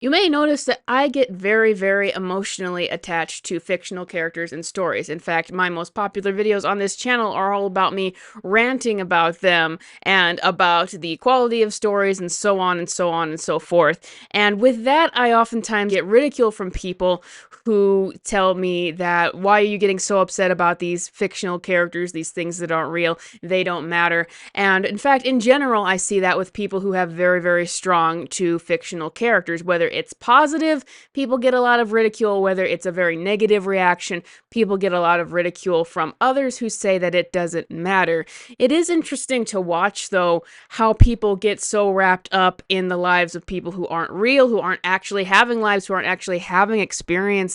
You may notice that I get very, very emotionally attached to fictional characters and stories. In fact, my most popular videos on this channel are all about me ranting about them and about the quality of stories and so on and so on and so forth. And with that, I oftentimes get ridicule from people who tell me that, why are you getting so upset about these fictional characters, these things that aren't real? They don't matter. And in fact, in general, I see that with people who have very, very strong to fictional characters. Whether it's positive, people get a lot of ridicule. Whether it's a very negative reaction, people get a lot of ridicule from others who say that it doesn't matter. It is interesting to watch, though, how people get so wrapped up in the lives of people who aren't real, who aren't actually having lives, who aren't actually having experiences,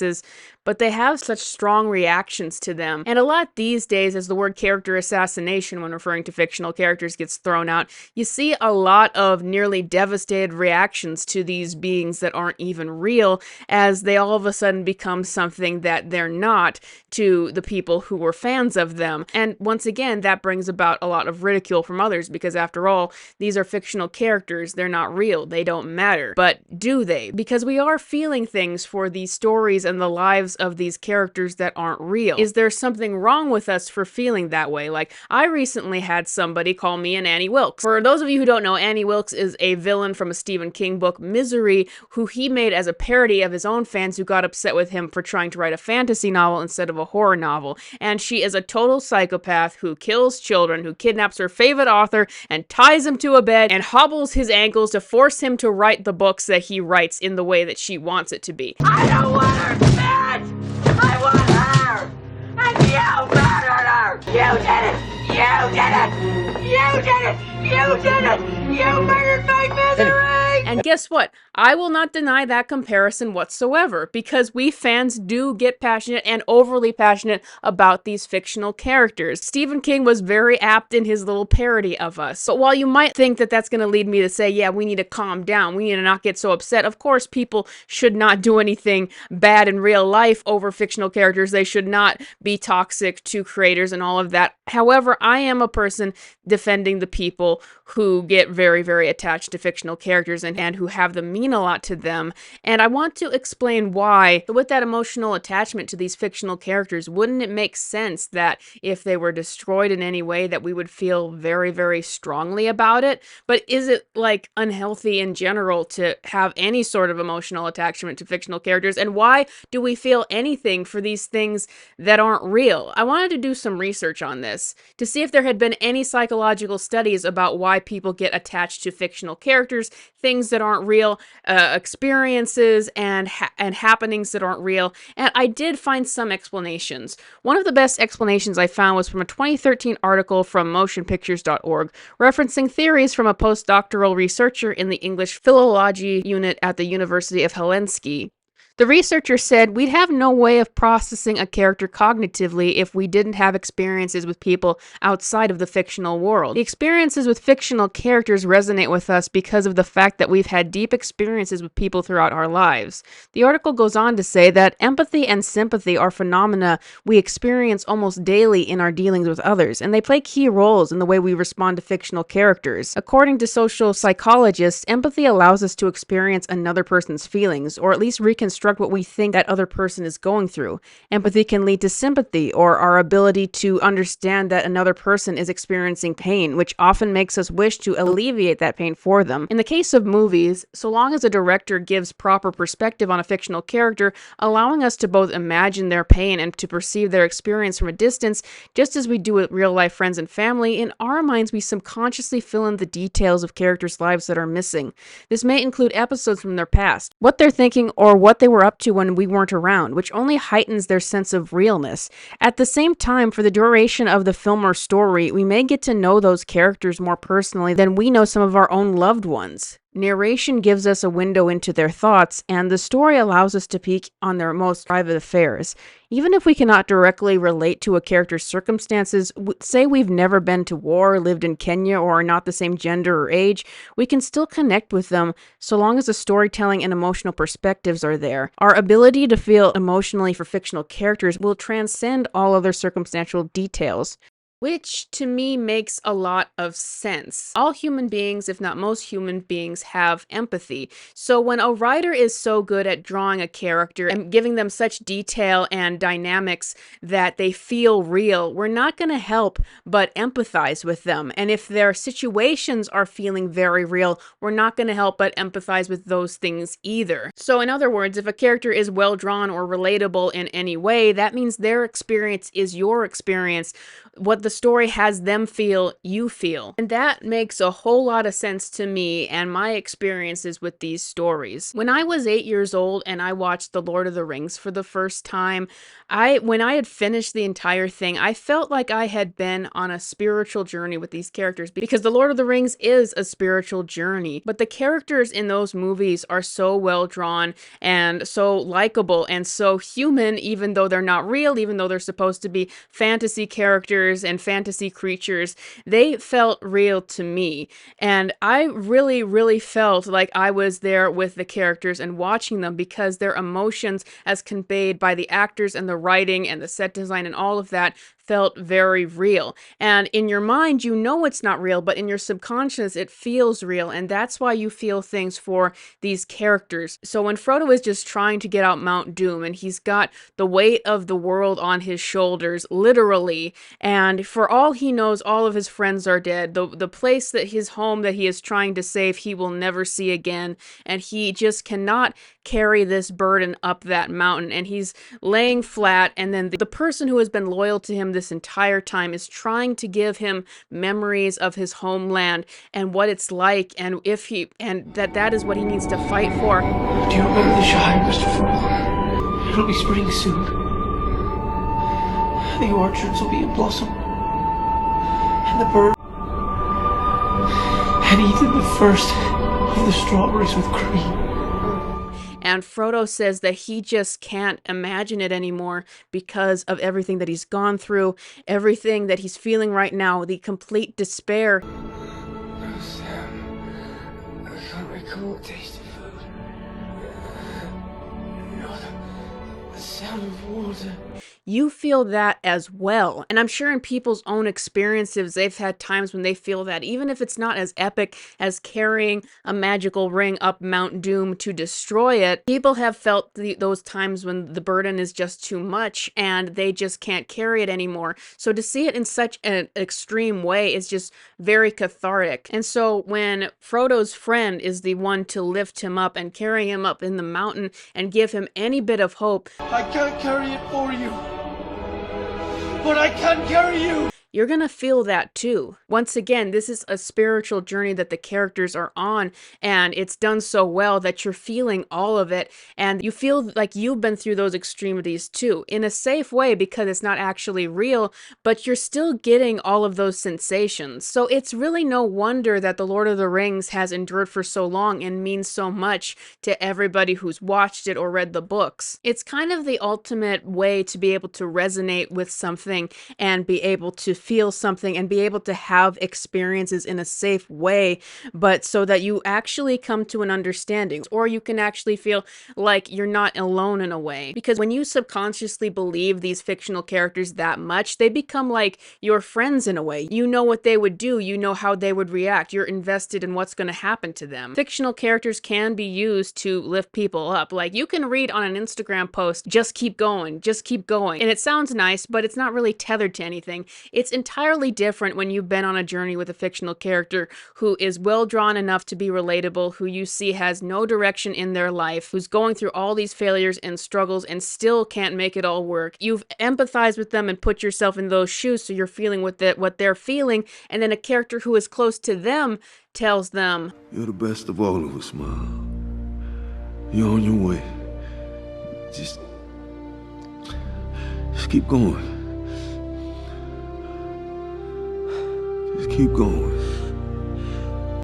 but they have such strong reactions to them. And a lot these days, as the word character assassination when referring to fictional characters gets thrown out, you see a lot of nearly devastated reactions to these beings that aren't even real, as they all of a sudden become something that they're not to the people who were fans of them. And once again, that brings about a lot of ridicule from others, because after all, these are fictional characters, they're not real, they don't matter. But do they? Because we are feeling things for these stories and the lives of these characters that aren't real. Is there something wrong with us for feeling that way? Like, I recently had somebody call me an Annie Wilkes. For those of you who don't know, Annie Wilkes is a villain from a Stephen King book, Misery, who he made as a parody of his own fans who got upset with him for trying to write a fantasy novel instead of a horror novel. And she is a total psychopath who kills children, who kidnaps her favorite author and ties him to a bed and hobbles his ankles to force him to write the books that he writes in the way that she wants it to be. I don't want her, bitch! I want her! And you murdered her! You did it! You did it! You did it! You did it! You murdered my misery! And guess what? I will not deny that comparison whatsoever, because we fans do get passionate and overly passionate about these fictional characters. Stephen King was very apt in his little parody of us. But while you might think that that's going to lead me to say, yeah, we need to calm down, we need to not get so upset, of course people should not do anything bad in real life over fictional characters. They should not be toxic to creators and all of that. However, I am a person defending the people who get very, very attached to fictional characters and who have them mean a lot to them. And I want to explain why, with that emotional attachment to these fictional characters, wouldn't it make sense that if they were destroyed in any way that we would feel very, very strongly about it? But is it, like, unhealthy in general to have any sort of emotional attachment to fictional characters? And why do we feel anything for these things that aren't real? I wanted to do some research on this to see if there had been any psychological studies about why people get attached to fictional characters, things that aren't real, experiences and happenings that aren't real. And I did find some explanations. One of the best explanations I found was from a 2013 article from motionpictures.org, referencing theories from a postdoctoral researcher in the English philology unit at the University of Helsinki. The researcher said, we'd have no way of processing a character cognitively if we didn't have experiences with people outside of the fictional world. The experiences with fictional characters resonate with us because of the fact that we've had deep experiences with people throughout our lives. The article goes on to say that empathy and sympathy are phenomena we experience almost daily in our dealings with others, and they play key roles in the way we respond to fictional characters. According to social psychologists, empathy allows us to experience another person's feelings, or at least reconstruct what we think that other person is going through. Empathy can lead to sympathy, or our ability to understand that another person is experiencing pain, which often makes us wish to alleviate that pain for them. In the case of movies, so long as a director gives proper perspective on a fictional character, allowing us to both imagine their pain and to perceive their experience from a distance, just as we do with real-life friends and family, in our minds we subconsciously fill in the details of characters' lives that are missing. This may include episodes from their past, what they're thinking, or what they were up to when we weren't around, which only heightens their sense of realness. At the same time, for the duration of the film or story, we may get to know those characters more personally than we know some of our own loved ones. Narration gives us a window into their thoughts, and the story allows us to peek on their most private affairs. Even if we cannot directly relate to a character's circumstances, say we've never been to war, lived in Kenya, or are not the same gender or age, we can still connect with them so long as the storytelling and emotional perspectives are there. Our ability to feel emotionally for fictional characters will transcend all other circumstantial details. which to me makes a lot of sense. All human beings, if not most human beings, have empathy. So when a writer is so good at drawing a character and giving them such detail and dynamics that they feel real, we're not going to help but empathize with them. And if their situations are feeling very real, we're not going to help but empathize with those things either. So in other words, if a character is well drawn or relatable in any way, that means their experience is your experience. What the story has them feel, you feel. And that makes a whole lot of sense to me and my experiences with these stories. When I was 8 years old and I watched The Lord of the Rings for the first time, when I had finished the entire thing, I felt like I had been on a spiritual journey with these characters, because The Lord of the Rings is a spiritual journey. But the characters in those movies are so well drawn and so likable and so human, even though they're not real, even though they're supposed to be fantasy characters and fantasy creatures. They felt real to me. And I really, really felt like I was there with the characters and watching them, because their emotions, as conveyed by the actors and the writing and the set design and all of that, felt very real. And in your mind, you know it's not real, but in your subconscious, it feels real. And that's why you feel things for these characters. So when Frodo is just trying to get out Mount Doom, and he's got the weight of the world on his shoulders, literally, and for all he knows, all of his friends are dead. The place that his home that he is trying to save, he will never see again. And he just cannot carry this burden up that mountain. And he's laying flat. And then the person who has been loyal to him this entire time is trying to give him memories of his homeland and what it's like, and that is what he needs to fight for. Do you remember the Shire, Mr. Frodo? It'll be spring soon. The orchards will be in blossom, and the birds, and even the first of the strawberries with cream. And Frodo says that he just can't imagine it anymore because of everything that he's gone through, everything that he's feeling right now, the complete despair. No, Sam. I can't recall tasting food. No, the sound of water. You feel that as well. And I'm sure in people's own experiences, they've had times when they feel that, even if it's not as epic as carrying a magical ring up Mount Doom to destroy it. People have felt those times when the burden is just too much and they just can't carry it anymore. So to see it in such an extreme way is just very cathartic. And so when Frodo's friend is the one to lift him up and carry him up in the mountain and give him any bit of hope, I can't carry it for you, but I can carry you! You're gonna feel that too. Once again, this is a spiritual journey that the characters are on, and it's done so well that you're feeling all of it, and you feel like you've been through those extremities too, in a safe way because it's not actually real, but you're still getting all of those sensations. So it's really no wonder that The Lord of the Rings has endured for so long and means so much to everybody who's watched it or read the books. It's kind of the ultimate way to be able to resonate with something and be able to feel something and be able to have experiences in a safe way, but so that you actually come to an understanding, or you can actually feel like you're not alone in a way. Because when you subconsciously believe these fictional characters that much, they become like your friends in a way. You know what they would do, you know how they would react, you're invested in what's going to happen to them. Fictional characters can be used to lift people up. Like, you can read on an Instagram post, just keep going, and it sounds nice, but it's not really tethered to anything. It's entirely different when you've been on a journey with a fictional character who is well drawn enough to be relatable, who you see has no direction in their life, who's going through all these failures and struggles and still can't make it all work. You've empathized with them and put yourself in those shoes, so you're feeling what they're feeling, and then a character who is close to them tells them, "You're the best of all of us, Mom. You're on your way. Just keep going. Just keep going."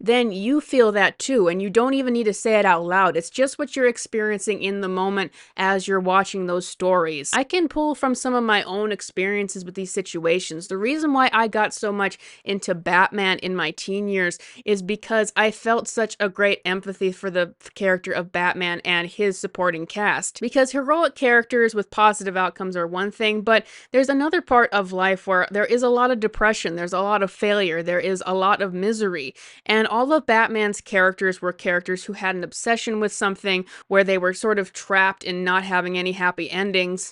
then you feel that too, and you don't even need to say it out loud. It's just what you're experiencing in the moment as you're watching those stories. I can pull from some of my own experiences with these situations. The reason why I got so much into Batman in my teen years is because I felt such a great empathy for the character of Batman and his supporting cast. Because heroic characters with positive outcomes are one thing, but there's another part of life where there is a lot of depression, there's a lot of failure, there is a lot of misery, and all of Batman's characters were characters who had an obsession with something where they were sort of trapped in not having any happy endings.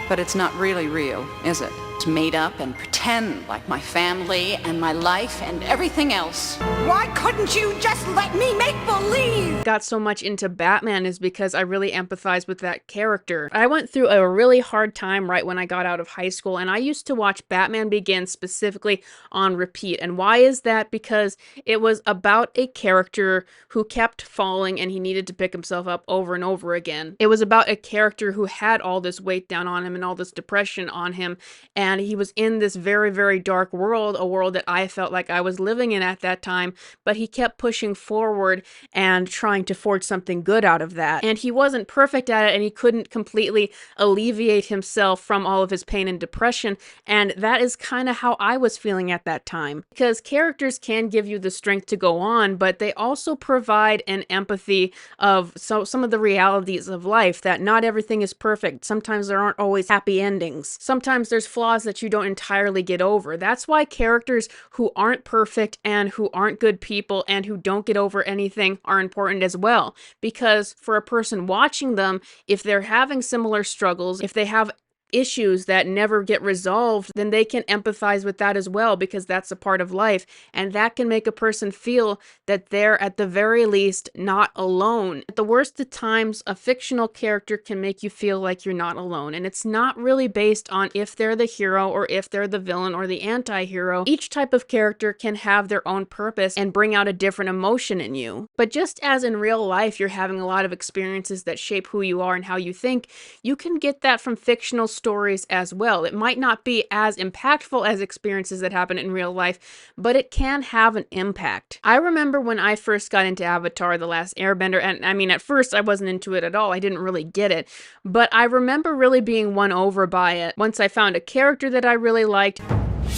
But it's not really real, is it? It's made up and pretend, like my family and my life and everything else. Why couldn't you just let me make believe? Got so much into Batman is because I really empathize with that character. I went through a really hard time right when I got out of high school, and I used to watch Batman Begins specifically on repeat. And why is that? Because it was about a character who kept falling and he needed to pick himself up over and over again. It was about a character who had all this weight down on him and all this depression on him, and he was in this very, very dark world, a world that I felt like I was living in at that time, but he kept pushing forward and trying to forge something good out of that. And he wasn't perfect at it, and he couldn't completely alleviate himself from all of his pain and depression, and that is kind of how I was feeling at that time. Because characters can give you the strength to go on, but they also provide an empathy of some of the realities of life, that not everything is perfect. Sometimes there aren't always happy endings. Sometimes there's flaws that you don't entirely get over. That's why characters who aren't perfect and who aren't good people and who don't get over anything are important as well. Because for a person watching them, if they're having similar struggles, if they have issues that never get resolved, then they can empathize with that as well, because that's a part of life, and that can make a person feel that they're at the very least not alone. At the worst of times, a fictional character can make you feel like you're not alone, and it's not really based on if they're the hero or if they're the villain or the anti-hero. Each type of character can have their own purpose and bring out a different emotion in you. But just as in real life you're having a lot of experiences that shape who you are and how you think, you can get that from fictional stories as well. It might not be as impactful as experiences that happen in real life, but it can have an impact. I remember when I first got into Avatar: The Last Airbender, and I mean, at first I wasn't into it at all. I didn't really get it, but I remember really being won over by it once I found a character that I really liked.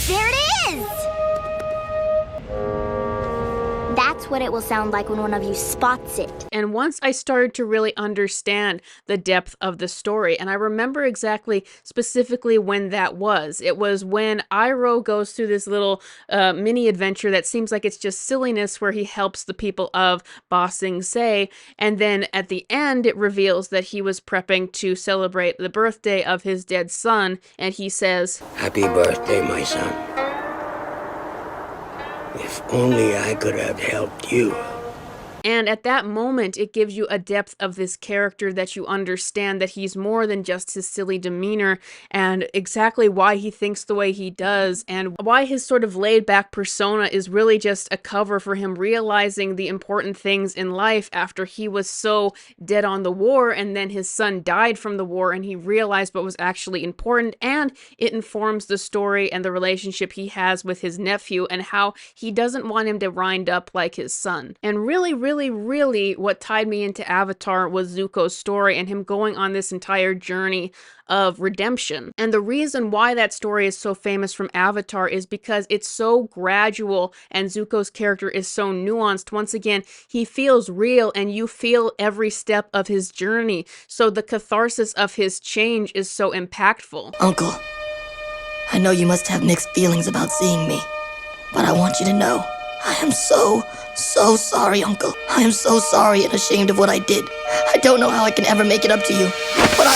There it is! That's what it will sound like when one of you spots it. And once I started to really understand the depth of the story, and I remember exactly specifically when that was. It was when Iroh goes through this little mini adventure that seems like it's just silliness, where he helps the people of Ba Sing Se, and then at the end it reveals that he was prepping to celebrate the birthday of his dead son, and he says, "Happy birthday, my son. If only I could have helped you." And at that moment, it gives you a depth of this character that you understand that he's more than just his silly demeanor, and exactly why he thinks the way he does, and why his sort of laid-back persona is really just a cover for him realizing the important things in life after he was so dead on the war, and then his son died from the war, and he realized what was actually important, and it informs the story and the relationship he has with his nephew, and how he doesn't want him to wind up like his son. And really what tied me into Avatar was Zuko's story and him going on this entire journey of redemption. And the reason why that story is so famous from Avatar is because it's so gradual and Zuko's character is so nuanced. Once again, he feels real and you feel every step of his journey. So the catharsis of his change is so impactful. Uncle, I know you must have mixed feelings about seeing me, but I want you to know I am so sorry, Uncle. I am so sorry and ashamed of what I did. I don't know how I can ever make it up to you, but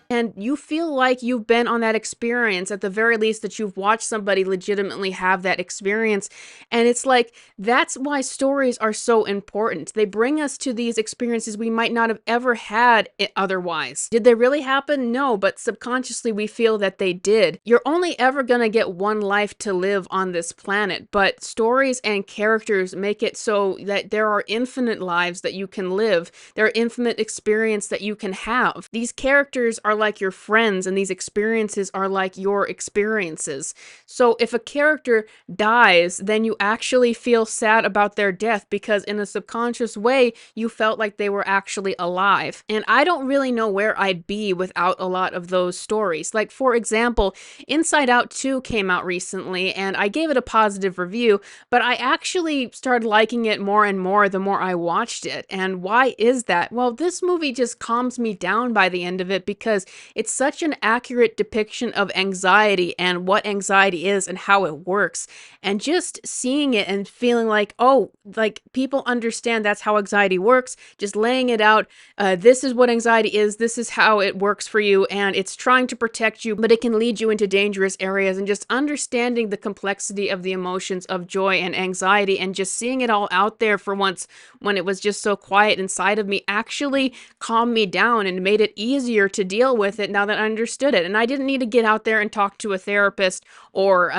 And you feel like you've been on that experience, at the very least that you've watched somebody legitimately have that experience. And it's like, that's why stories are so important. They bring us to these experiences we might not have ever had otherwise. Did they really happen? No, but subconsciously we feel that they did. You're only ever gonna get one life to live on this planet, but stories and characters make it so that there are infinite lives that you can live. There are infinite experiences that you can have. These characters are like your friends, and these experiences are like your experiences. So if a character dies, then you actually feel sad about their death because in a subconscious way, you felt like they were actually alive. And I don't really know where I'd be without a lot of those stories. Like, for example, Inside Out 2 came out recently, and I gave it a positive review, but I actually started liking it more and more the more I watched it. And why is that? Well, this movie just calms me down by the end of it because it's such an accurate depiction of anxiety and what anxiety is and how it works. And just seeing it and feeling like, oh, like people understand that's how anxiety works, just laying it out. This is what anxiety is, this is how it works for you, and it's trying to protect you, but it can lead you into dangerous areas. And just understanding the complexity of the emotions of joy and anxiety and just seeing it all out there for once when it was just so quiet inside of me actually calmed me down and made it easier to deal with it now that I understood it. And I didn't need to get out there and talk to a therapist or,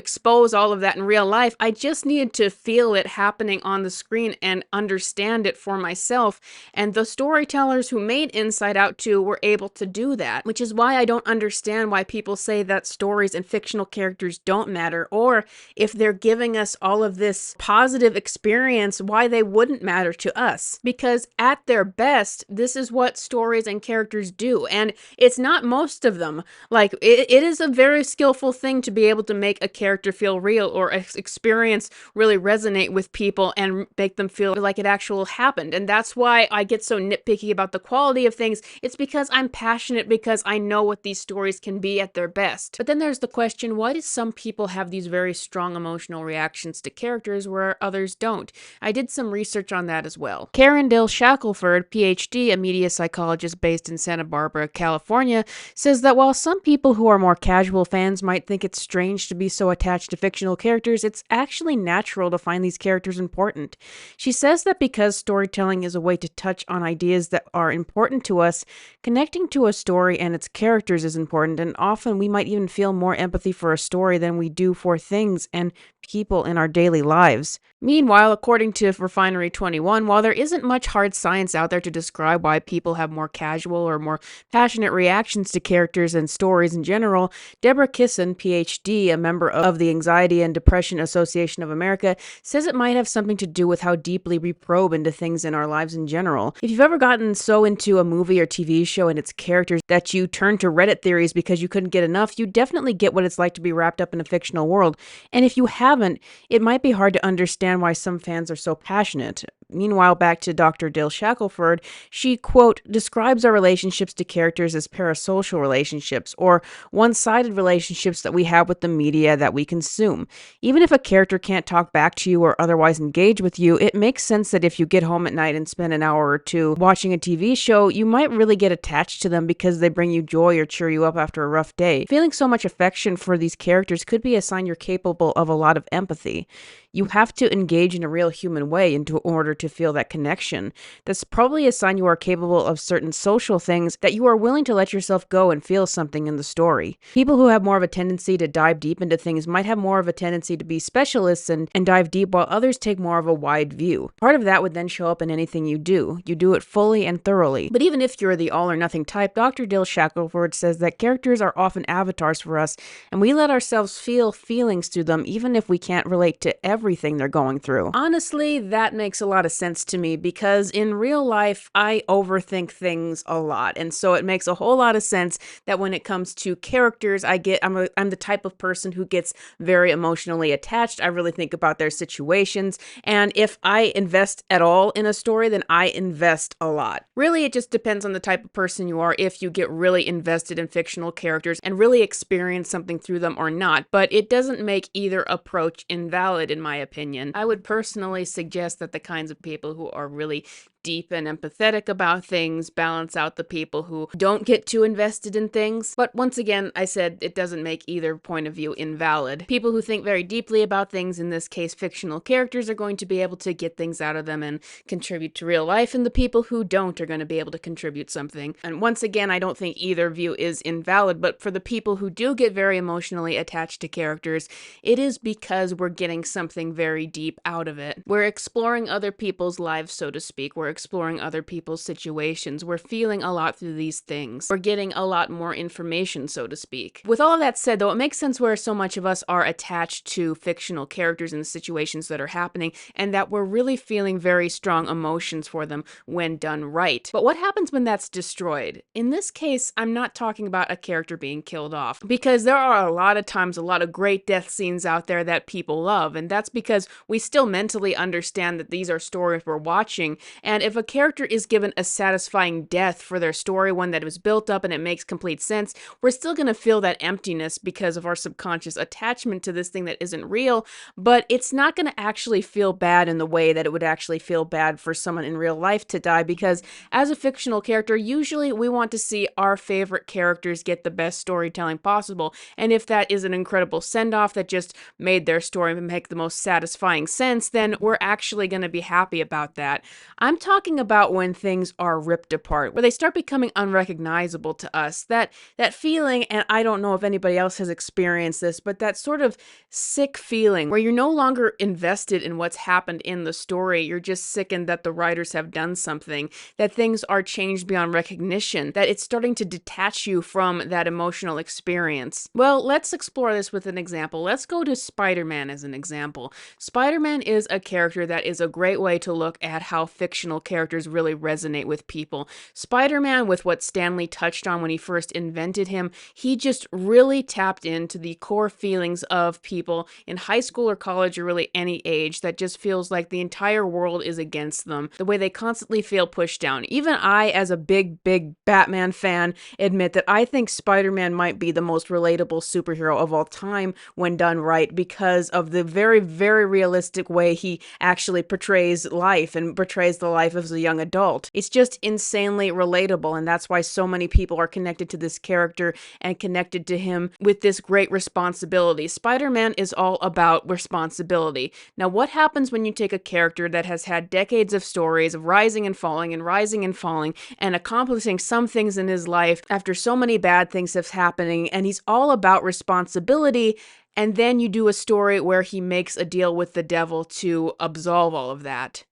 expose all of that in real life. I just needed to feel it happening on the screen and understand it for myself. And the storytellers who made Inside Out 2 were able to do that, which is why I don't understand why people say that stories and fictional characters don't matter, or if they're giving us all of this positive experience, why they wouldn't matter to us. Because at their best, this is what stories and characters do. And it's not most of them. Like, it is a very skillful thing to be able to make a character feel real or experience really resonate with people and make them feel like it actually happened. And that's why I get so nitpicky about the quality of things. It's because I'm passionate, because I know what these stories can be at their best. But then there's the question, why do some people have these very strong emotional reactions to characters where others don't? I did some research on that as well. Karen Dill Shackelford, PhD, a media psychologist based in Santa Barbara, California, says that while some people who are more casual fans might think it's strange to be so attached to fictional characters, it's actually natural to find these characters important. She says that because storytelling is a way to touch on ideas that are important to us, connecting to a story and its characters is important, and often we might even feel more empathy for a story than we do for things and people in our daily lives. Meanwhile, according to Refinery 21, while there isn't much hard science out there to describe why people have more casual or more passionate reactions to characters and stories in general, Deborah Kissin, PhD, a member of the Anxiety and Depression Association of America, says it might have something to do with how deeply we probe into things in our lives in general. If you've ever gotten so into a movie or TV show and its characters that you turn to Reddit theories because you couldn't get enough, you definitely get what it's like to be wrapped up in a fictional world. And if you haven't, it might be hard to understand why some fans are so passionate. Meanwhile, back to Dr. Dill Shackelford, she, quote, describes our relationships to characters as parasocial relationships, or one-sided relationships that we have with the media that we consume. Even if a character can't talk back to you or otherwise engage with you, it makes sense that if you get home at night and spend an hour or two watching a TV show, you might really get attached to them because they bring you joy or cheer you up after a rough day. Feeling so much affection for these characters could be a sign you're capable of a lot of empathy. You have to engage in a real human way in order to feel that connection. That's probably a sign you are capable of certain social things, that you are willing to let yourself go and feel something in the story. People who have more of a tendency to dive deep into things might have more of a tendency to be specialists and dive deep, while others take more of a wide view. Part of that would then show up in anything you do. You do it fully and thoroughly. But even if you're the all or nothing type, Dr. Dill Shackelford says that characters are often avatars for us, and we let ourselves feel feelings through them even if we can't relate to everything they're going through. Honestly, that makes a lot of sense to me because in real life, I overthink things a lot. And so it makes a whole lot of sense that when it comes to characters, I'm the type of person who gets very emotionally attached. I really think about their situations. And if I invest at all in a story, then I invest a lot. Really, it just depends on the type of person you are if you get really invested in fictional characters and really experience something through them or not. But it doesn't make either approach invalid, in my opinion. I would personally suggest that the kinds of people who are really deep and empathetic about things balance out the people who don't get too invested in things. But once again, I said it doesn't make either point of view invalid. People who think very deeply about things, in this case fictional characters, are going to be able to get things out of them and contribute to real life, and the people who don't are going to be able to contribute something. And once again, I don't think either view is invalid, but for the people who do get very emotionally attached to characters, it is because we're getting something very deep out of it. We're exploring other people's lives, so to speak. We're exploring other people's situations. We're feeling a lot through these things. We're getting a lot more information, so to speak. With all of that said, though, it makes sense where so much of us are attached to fictional characters and the situations that are happening, and that we're really feeling very strong emotions for them when done right. But what happens when that's destroyed? In this case, I'm not talking about a character being killed off, because there are a lot of times a lot of great death scenes out there that people love, and that's because we still mentally understand that these are stories we're watching, and if a character is given a satisfying death for their story, one that was built up and it makes complete sense, we're still going to feel that emptiness because of our subconscious attachment to this thing that isn't real, but it's not going to actually feel bad in the way that it would actually feel bad for someone in real life to die, because as a fictional character, usually we want to see our favorite characters get the best storytelling possible, and if that is an incredible send-off that just made their story make the most satisfying sense, then we're actually going to be happy about that. I'm talking about when things are ripped apart, where they start becoming unrecognizable to us. That feeling, and I don't know if anybody else has experienced this, but that sort of sick feeling where you're no longer invested in what's happened in the story. You're just sickened that the writers have done something, that things are changed beyond recognition, that it's starting to detach you from that emotional experience. Well, let's explore this with an example. Let's go to Spider-Man as an example. Spider-Man is a character that is a great way to look at how fictional characters really resonate with people. Spider-Man, with what Stan Lee touched on when he first invented him, he just really tapped into the core feelings of people in high school or college or really any age that just feels like the entire world is against them, the way they constantly feel pushed down. Even I, as a big Batman fan, admit that I think Spider-Man might be the most relatable superhero of all time when done right, because of the very, very realistic way he actually portrays life and portrays the life as a young adult. It's just insanely relatable, and that's why so many people are connected to this character and connected to him with this great responsibility. Spider-Man is all about responsibility. Now, what happens when you take a character that has had decades of stories of rising and falling and rising and falling and accomplishing some things in his life after so many bad things have happening, and he's all about responsibility, and then you do a story where he makes a deal with the devil to absolve all of that?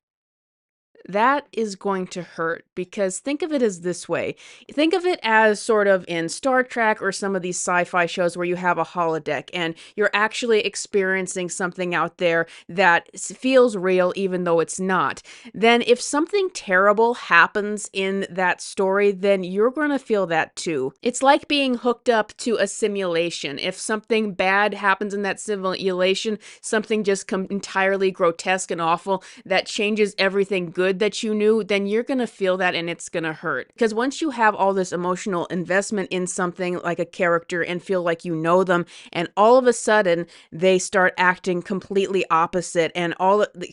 That is going to hurt, because think of it as this way. Think of it as sort of in Star Trek or some of these sci-fi shows where you have a holodeck and you're actually experiencing something out there that feels real even though it's not. Then if something terrible happens in that story, then you're going to feel that too. It's like being hooked up to a simulation. If something bad happens in that simulation, something just entirely grotesque and awful that changes everything good that you knew, then you're going to feel that and it's going to hurt. Because once you have all this emotional investment in something like a character and feel like you know them, and all of a sudden they start acting completely opposite and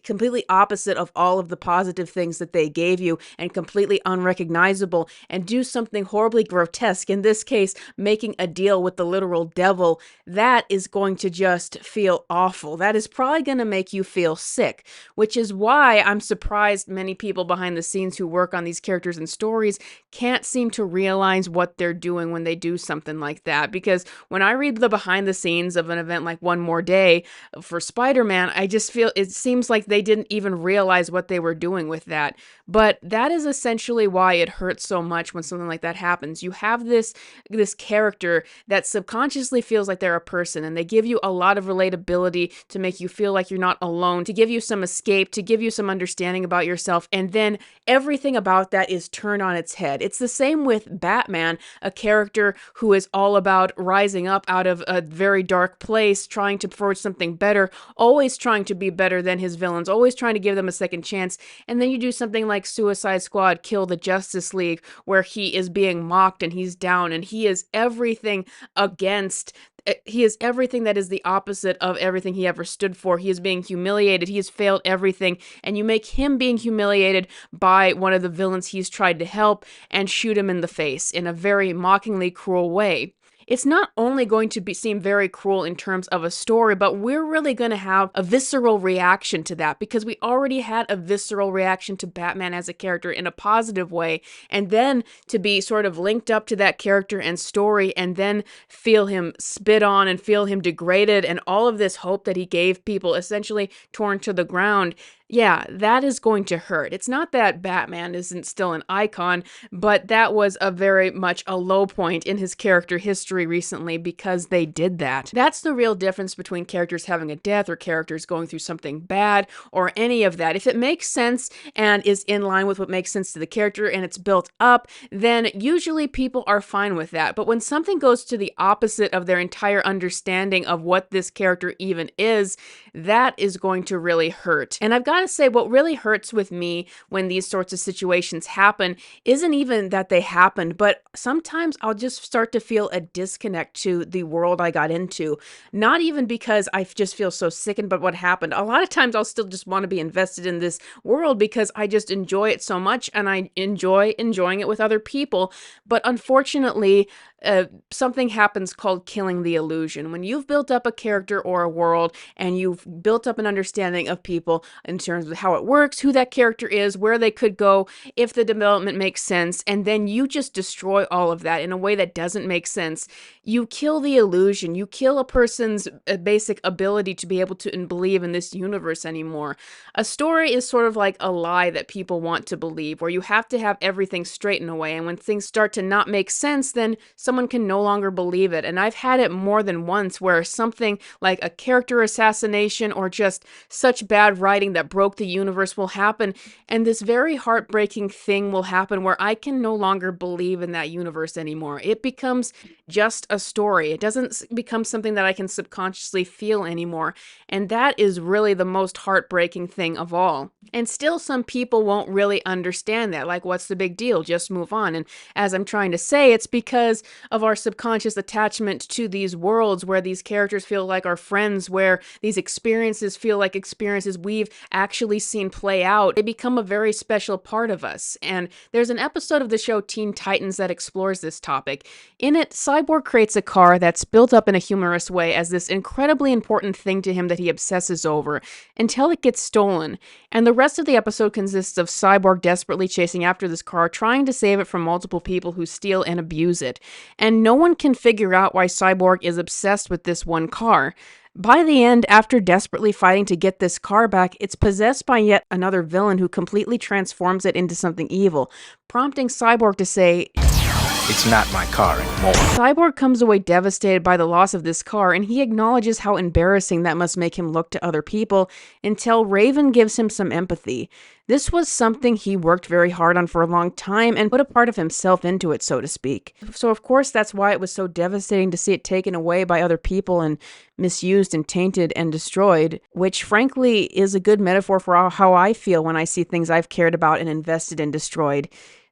completely opposite of all of the positive things that they gave you and completely unrecognizable and do something horribly grotesque, in this case, making a deal with the literal devil, that is going to just feel awful. That is probably going to make you feel sick, which is why I'm surprised many people behind the scenes who work on these characters and stories can't seem to realize what they're doing when they do something like that. Because when I read the behind the scenes of an event like One More Day for Spider-Man, I just feel it seems like they didn't even realize what they were doing with that. But that is essentially why it hurts so much when something like that happens. You have this character that subconsciously feels like they're a person, and they give you a lot of relatability to make you feel like you're not alone, to give you some escape, to give you some understanding about yourself, and then everything about that is turned on its head. It's the same with Batman, a character who is all about rising up out of a very dark place, trying to forge something better, always trying to be better than his villains, always trying to give them a second chance, and then you do something like Suicide Squad Kill the Justice League, where he is being mocked and he's down and he is everything he is everything that is the opposite of everything he ever stood for. He is being humiliated. He has failed everything. And you make him being humiliated by one of the villains he's tried to help and shoot him in the face in a very mockingly cruel way. It's not only going to seem very cruel in terms of a story, but we're really going to have a visceral reaction to that, because we already had a visceral reaction to Batman as a character in a positive way, and then to be sort of linked up to that character and story and then feel him spit on and feel him degraded and all of this hope that he gave people essentially torn to the ground. Yeah, that is going to hurt. It's not that Batman isn't still an icon, but that was a very much a low point in his character history recently because they did that. That's the real difference between characters having a death or characters going through something bad or any of that. If it makes sense and is in line with what makes sense to the character and it's built up, then usually people are fine with that. But when something goes to the opposite of their entire understanding of what this character even is, that is going to really hurt. And I've got to say, what really hurts with me when these sorts of situations happen isn't even that they happened, but sometimes I'll just start to feel a disconnect to the world I got into. Not even because I just feel so sickened by what happened. A lot of times I'll still just want to be invested in this world because I just enjoy it so much and I enjoy enjoying it with other people. But unfortunately, something happens called killing the illusion. When you've built up a character or a world and you've built up an understanding of people in terms of how it works, who that character is, where they could go, if the development makes sense, and then you just destroy all of that in a way that doesn't make sense, you kill the illusion. You kill a person's basic ability to be able to believe in this universe anymore. A story is sort of like a lie that people want to believe, where you have to have everything straight in a way, and when things start to not make sense, then someone can no longer believe it. And I've had it more than once where something like a character assassination or just such bad writing that broke the universe will happen, and this very heartbreaking thing will happen where I can no longer believe in that universe anymore. It becomes just a story. It doesn't become something that I can subconsciously feel anymore. And that is really the most heartbreaking thing of all. And still some people won't really understand that. Like, what's the big deal? Just move on. And as I'm trying to say, it's because of our subconscious attachment to these worlds where these characters feel like our friends, where these experiences feel like experiences we've actually seen play out. They become a very special part of us. And there's an episode of the show Teen Titans that explores this topic. In it, Cyborg creates a car that's built up in a humorous way as this incredibly important thing to him that he obsesses over until it gets stolen. And the rest of the episode consists of Cyborg desperately chasing after this car, trying to save it from multiple people who steal and abuse it. And no one can figure out why Cyborg is obsessed with this one car. By the end, after desperately fighting to get this car back, it's possessed by yet another villain who completely transforms it into something evil, prompting Cyborg to say, "It's not my car anymore." Cyborg comes away devastated by the loss of this car, and he acknowledges how embarrassing that must make him look to other people until Raven gives him some empathy. This was something he worked very hard on for a long time and put a part of himself into it, so to speak. So of course that's why it was so devastating to see it taken away by other people and misused and tainted and destroyed, which frankly is a good metaphor for how I feel when I see things I've cared about and invested in destroyed.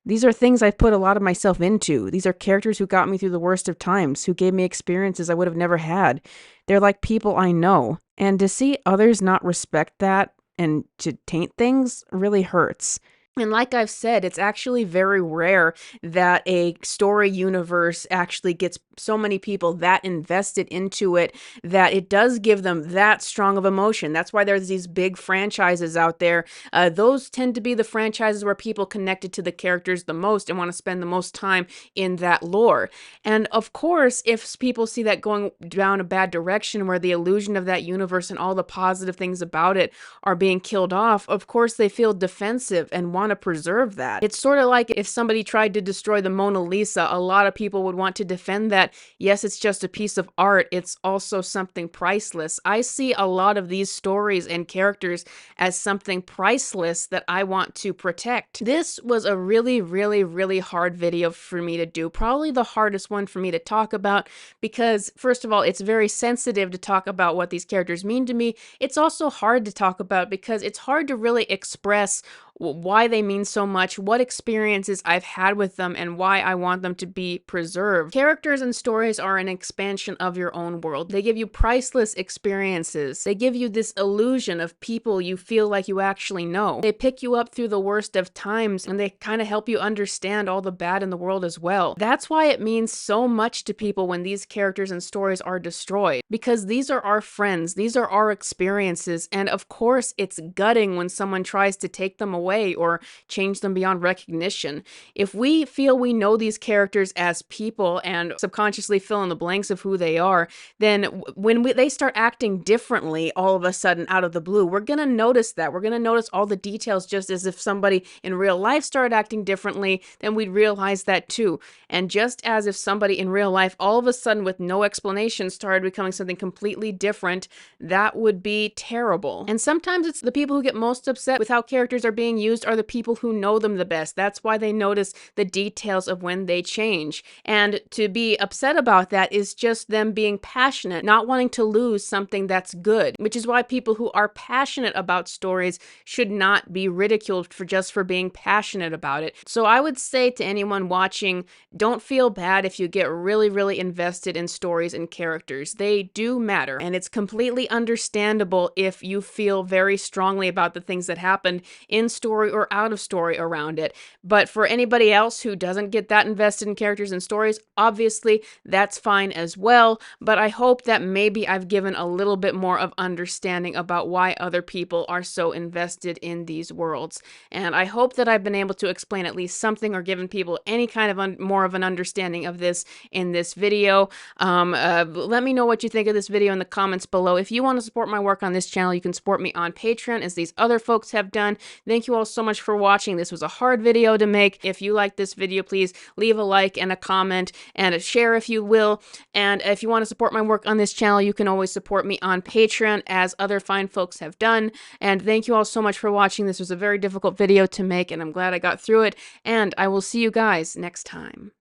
These are things I've put a lot of myself into. These are characters who got me through the worst of times, who gave me experiences I would have never had. They're like people I know. And to see others not respect that and to taint things really hurts. And like I've said, it's actually very rare that a story universe actually gets so many people that invested into it that it does give them that strong of emotion. That's why there's these big franchises out there. Those tend to be the franchises where people connected to the characters the most and want to spend the most time in that lore. And of course, if people see that going down a bad direction where the illusion of that universe and all the positive things about it are being killed off, of course they feel defensive and want to preserve that. It's sort of like if somebody tried to destroy the Mona Lisa, a lot of people would want to defend that. Yes, it's just a piece of art. It's also something priceless. I see a lot of these stories and characters as something priceless that I want to protect. This was a really, really, really hard video for me to do. Probably the hardest one for me to talk about because, first of all, it's very sensitive to talk about what these characters mean to me. It's also hard to talk about because it's hard to really express why they mean so much, what experiences I've had with them, and why I want them to be preserved. Characters and stories are an expansion of your own world. They give you priceless experiences. They give you this illusion of people you feel like you actually know. They pick you up through the worst of times, and they kind of help you understand all the bad in the world as well. That's why it means so much to people when these characters and stories are destroyed, because these are our friends, these are our experiences, and of course it's gutting when someone tries to take them away away or change them beyond recognition. If we feel we know these characters as people and subconsciously fill in the blanks of who they are, then when they start acting differently all of a sudden out of the blue, we're going to notice that. We're going to notice all the details, just as if somebody in real life started acting differently, then we'd realize that too. And just as if somebody in real life all of a sudden with no explanation started becoming something completely different, that would be terrible. And sometimes it's the people who get most upset with how characters are being used are the people who know them the best. That's why they notice the details of when they change. And to be upset about that is just them being passionate, not wanting to lose something that's good, which is why people who are passionate about stories should not be ridiculed for just for being passionate about it. So I would say to anyone watching, don't feel bad if you get really, really invested in stories and characters. They do matter, and it's completely understandable if you feel very strongly about the things that happened in story or out of story around it. But for anybody else who doesn't get that invested in characters and stories, obviously that's fine as well. But I hope that maybe I've given a little bit more of understanding about why other people are so invested in these worlds. And I hope that I've been able to explain at least something or given people any kind of more of an understanding of this in this video. Let me know what you think of this video in the comments below. If you want to support my work on this channel, you can support me on Patreon, as these other folks have done. Thank you all so much for watching. This was a hard video to make. If you like this video, please leave a like and a comment and a share if you will. And if you want to support my work on this channel, you can always support me on Patreon, as other fine folks have done. And thank you all so much for watching. This was a very difficult video to make, and I'm glad I got through it. And I will see you guys next time.